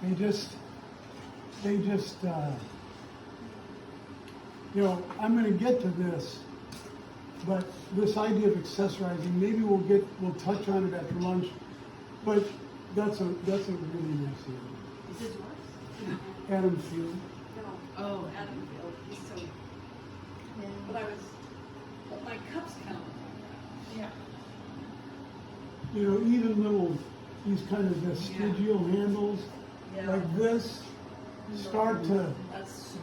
They just, I'm going to get to this, but this idea of accessorizing, maybe we'll touch on it after lunch, but that's a really nice idea. Is his what? Adam Field. No. Oh. Adam Field. He's so. Yeah. But my cups count. Yeah. Even little, these kind of vestigial handles Yeah. like this start to, That's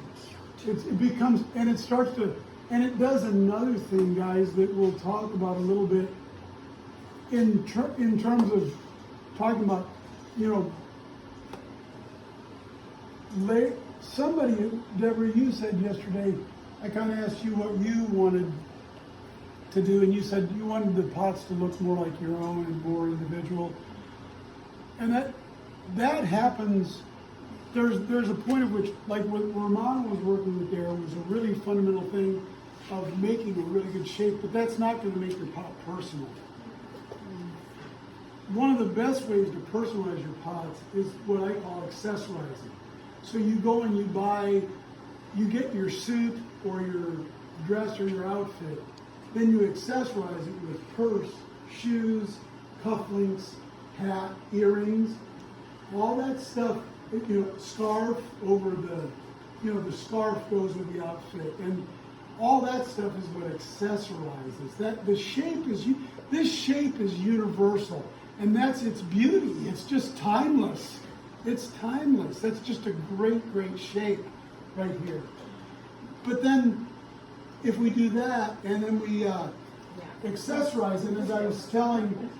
it becomes, and it starts to, and it does another thing, guys, that we'll talk about a little bit in terms of talking about, somebody, Deborah, you said yesterday, I kind of asked you what you wanted to do, and you said you wanted the pots to look more like your own and more individual. And that happens, there's a point at which, like what Ramon was working with there was a really fundamental thing of making a really good shape, but that's not going to make your pot personal. One of the best ways to personalize your pots is what I call accessorizing. So you go and you get your suit or your dress or your outfit, then you accessorize it with purse, shoes, cufflinks, hat, earrings, all that stuff, scarf over the scarf goes with the outfit, and all that stuff is what accessorizes. This shape is universal, and that's its beauty. It's just timeless. It's timeless. That's just a great, great shape right here. But then, if we do that, and then we accessorize it, as I was telling,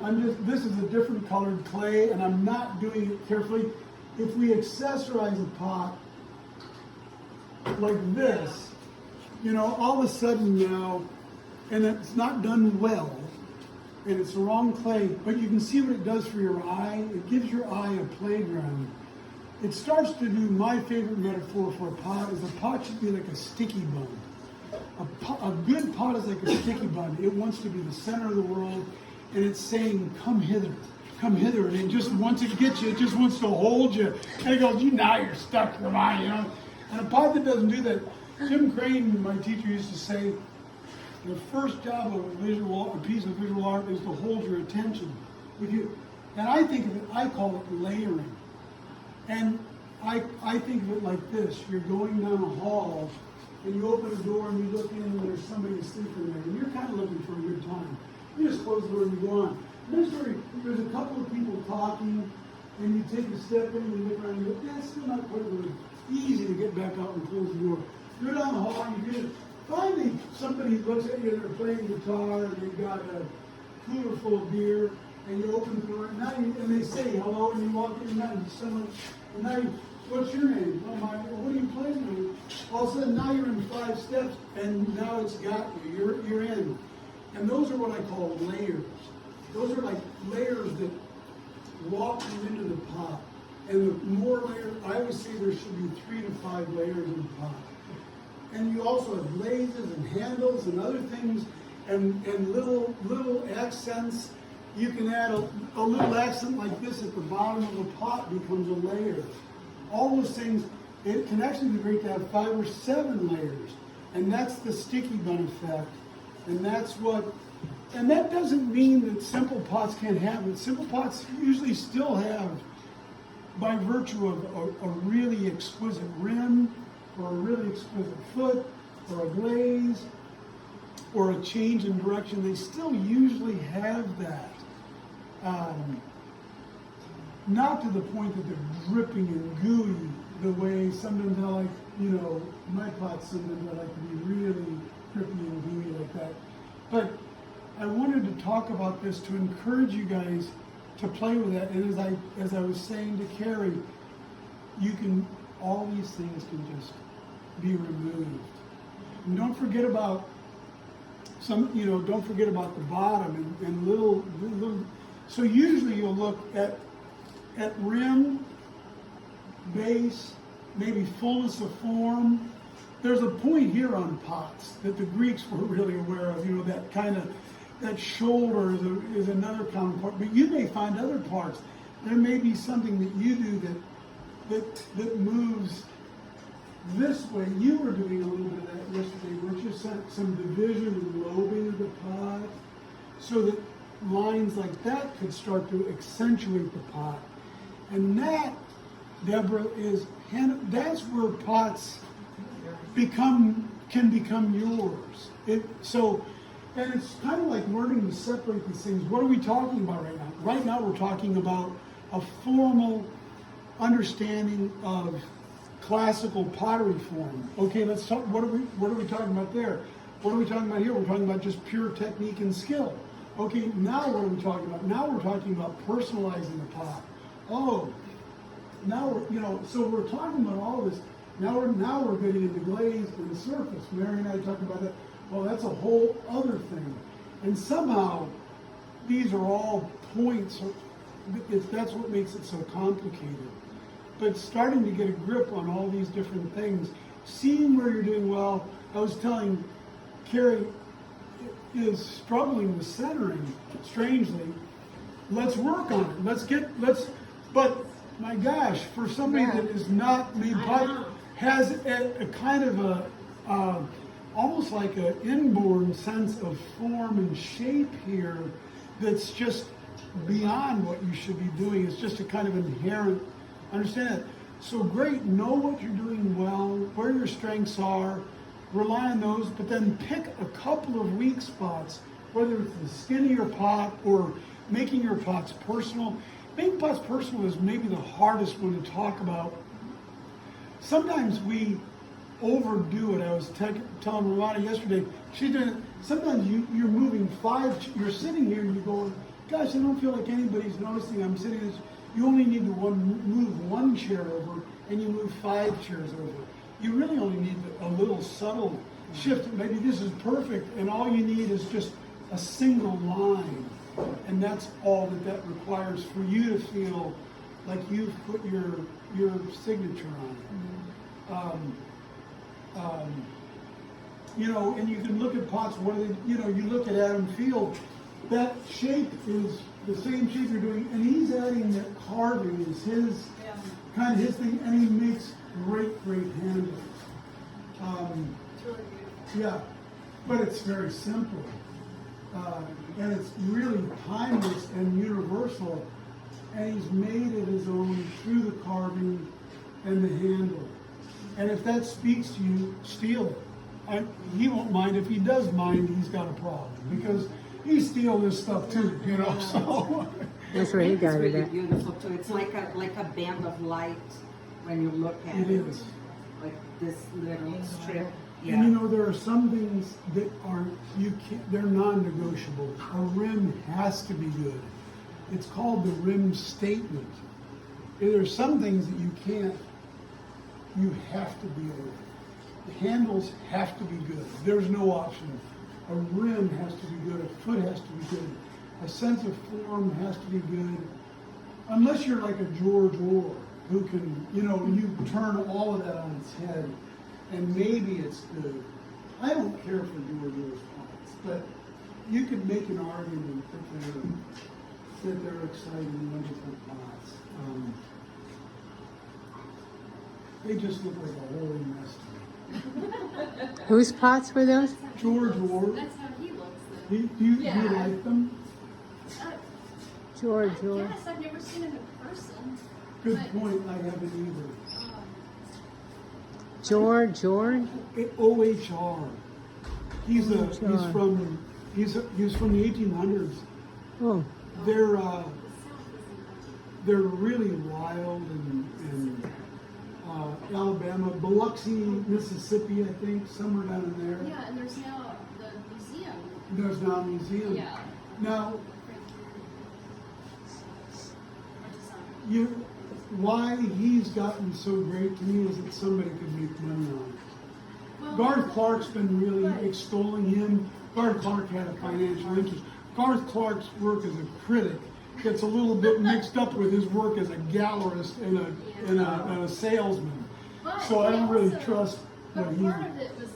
this is a different colored clay, and I'm not doing it carefully. If we accessorize a pot like this, all of a sudden now, and it's not done well, and it's the wrong clay, but you can see what it does for your eye. It gives your eye a playground. It starts to do, my favorite metaphor for a pot is a pot should be like a sticky bun. A good pot is like a sticky bun. It wants to be the center of the world, and it's saying, come hither, and it just, once it gets you, it just wants to hold you, and it goes, now you're stuck for mine, And a pot that doesn't do that, Jim Crane, my teacher, used to say, the first job of a piece of visual art is to hold your attention. And I think of it, I call it layering. And I think of it like this. You're going down a hall, and you open a door, and you look in, and there's somebody sleeping there, and you're kind of looking for a good time. You just close the door and you go on. And there's a couple of people talking, and you take a step in, and you look around, and you go, it's still not quite really easy to get back out and close the door. You're down the hall, and you get it. Finally, somebody looks at you, and they're playing guitar, and they've got a cooler full of beer, and you open the door, and they say hello, and you walk in, and now what's your name? Oh, what are you playing with? All of a sudden, now you're in 5 steps, and now it's got you. You're in. And those are what I call layers. Those are like layers that walk you into the pot. And the more layers, I always say there should be 3 to 5 layers in the pot. And you also have lasers and handles and other things, and little accents. You can add a little accent like this at the bottom of the pot becomes a layer. All those things, it can actually be great to have 5 or 7 layers. And that's the sticky bun effect. And that doesn't mean that simple pots can't have it. Simple pots usually still have, by virtue of a really exquisite rim, or a really exquisite foot, or a glaze, or a change in direction, they still usually have that. Not to the point that they're dripping and gooey the way sometimes I like, my pots sometimes I like to be really drippy and gooey like that. But I wanted to talk about this to encourage you guys to play with that. And as I was saying to Carrie, all these things can just be removed. And don't forget about don't forget about the bottom and little. So usually you'll look at rim, base, maybe fullness of form. There's a point here on pots that the Greeks were really aware of. That shoulder is another common part. But you may find other parts. There may be something that you do that moves this way. You were doing a little bit of that yesterday, weren't you? Some division and lobing of the pot, so that lines like that could start to accentuate the pot. And that, Deborah, that's where pots can become yours. And it's kind of like learning to separate these things. What are we talking about right now? Right now we're talking about a formal understanding of classical pottery form. Okay, let's talk. What are we talking about there? What are we talking about here? We're talking about just pure technique and skill. Okay, now what are we talking about? Now we're talking about personalizing the pot. Oh, now so we're talking about all this. Now we're getting into glaze and the surface. Mary and I talked about that. Well, that's a whole other thing. And somehow these are all points. That's what makes it so complicated. But starting to get a grip on all these different things, seeing where you're doing well. I was telling Carrie is struggling with centering, strangely. Let's work on it. But my gosh, for somebody that is not made pipe, has a kind of almost like an inborn sense of form and shape here that's just beyond what you should be doing. It's just a kind of inherent, understand it. So great, know what you're doing well, where your strengths are, rely on those, but then pick a couple of weak spots, whether it's the skinnier pot or making your pots personal. Making pots personal is maybe the hardest one to talk about. Sometimes we overdo it. I was telling Ramona yesterday, she did it. Sometimes you're moving you're sitting here and you're going, gosh, I don't feel like anybody's noticing I'm sitting this. You only need to move one chair over and you move 5 chairs over. You really only need a little subtle shift. Maybe this is perfect and all you need is just a single line. And that's all that requires for you to feel like you've put your signature on it. And you can look at pots, you look at Adam Field, that shape is the same shape you're doing, and he's adding that carving is his kind of his thing, and he makes great handles. It's really beautiful. Yeah, but it's very simple. And it's really timeless and universal, and he's made it his own through the carving and the handle. And if that speaks to you, steal it. He won't mind. If he does mind, he's got a problem, because he steals this stuff too, so. That's where he got It's it really at. beautiful too. It's like a band of light when you look at it. It is. Like this little strip. Yeah. And there are some things that they're non-negotiable. A rim has to be good. It's called the rim statement. There are some things that you have to be able. The handles have to be good. There's no option. A rim has to be good. A foot has to be good. A sense of form has to be good. Unless you're like a George Orr, who can, you turn all of that on its head. And maybe it's good. I don't care for George Orr's pots, but you could make an argument that they're exciting, wonderful pots. They just look like a holy mess to me. Whose pots were those? George Orr, That's how he looks do then. you Yeah. like them? George. Yes, I've never seen him in person. Good point. I haven't either. George. OHR. He's from the 1800s. Oh, They're really wild and Alabama, Biloxi, Mississippi, I think, somewhere down in there. Yeah, and there's now the museum. There's now a museum. Yeah. Now, why he's gotten so great to me is that somebody could make money on it. Well, Garth Clark's been really Right. extolling him. Garth Clark had a financial interest. Garth Clark's work as a critic gets a little bit mixed up with his work as a gallerist and a salesman. But So I don't he really also- trust But what he. part of it was